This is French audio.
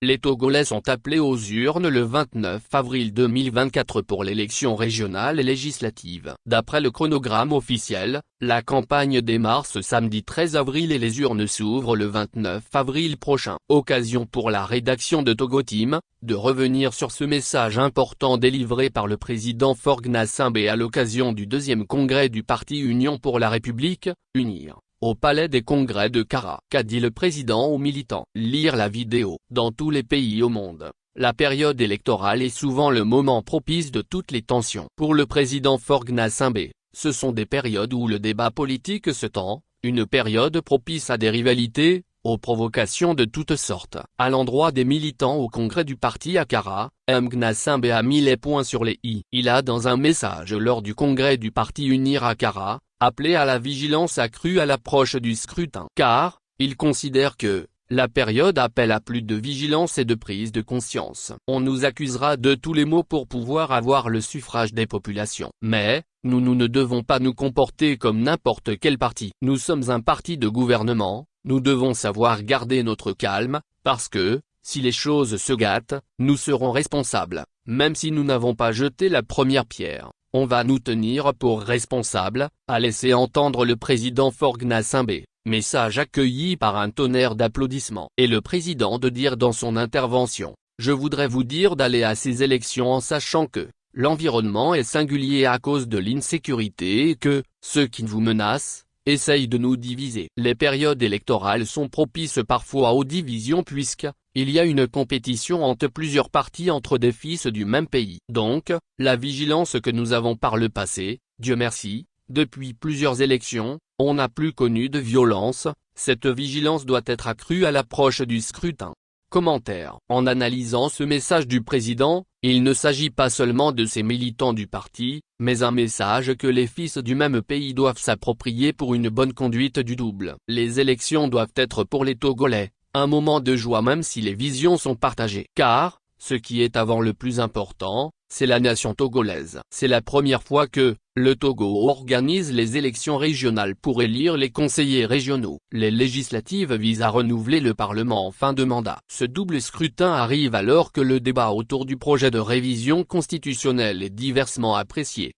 Les Togolais sont appelés aux urnes le 29 avril 2024 pour l'élection régionale et législative. D'après le chronogramme officiel, la campagne démarre ce samedi 13 avril et les urnes s'ouvrent le 29 avril prochain. Occasion pour la rédaction de Togo Team, de revenir sur ce message important délivré par le président Faure Gnassingbé à l'occasion du 2e congrès du parti Union pour la République, UNIR. Au palais des congrès de Kara. Qu'a dit le président aux militants? Lire la vidéo. Dans tous les pays au monde, la période électorale est souvent le moment propice de toutes les tensions. Pour le président Faure Gnassingbé, ce sont des périodes où le débat politique se tend, une période propice à des rivalités, aux provocations de toutes sortes. À l'endroit des militants au congrès du parti à Kara, Gnassingbé a mis les points sur les i. Il a dans un message lors du congrès du parti UNIR à Kara, appelé à la vigilance accrue à l'approche du scrutin. Car, il considère que, la période appelle à plus de vigilance et de prise de conscience. On nous accusera de tous les maux pour pouvoir avoir le suffrage des populations. Mais, nous ne devons pas nous comporter comme n'importe quel parti. Nous sommes un parti de gouvernement, nous devons savoir garder notre calme, parce que, si les choses se gâtent, nous serons responsables. Même si nous n'avons pas jeté la première pierre, on va nous tenir pour responsables, a laissé entendre le président Faure Gnassingbé. Message accueilli par un tonnerre d'applaudissements. Et le président de dire dans son intervention: je voudrais vous dire d'aller à ces élections en sachant que l'environnement est singulier à cause de l'insécurité et que ceux qui vous menacent essayent de nous diviser. Les périodes électorales sont propices parfois aux divisions puisque il y a une compétition entre plusieurs partis entre des fils du même pays. Donc, la vigilance que nous avons par le passé, Dieu merci, depuis plusieurs élections, on n'a plus connu de violence, cette vigilance doit être accrue à l'approche du scrutin. Commentaire. En analysant ce message du président, il ne s'agit pas seulement de ces militants du parti, mais un message que les fils du même pays doivent s'approprier pour une bonne conduite du double. Les élections doivent être pour les Togolais un moment de joie même si les visions sont partagées. Car, ce qui est avant le plus important, c'est la nation togolaise. C'est la première fois que le Togo organise les élections régionales pour élire les conseillers régionaux. Les législatives visent à renouveler le Parlement en fin de mandat. Ce double scrutin arrive alors que le débat autour du projet de révision constitutionnelle est diversement apprécié.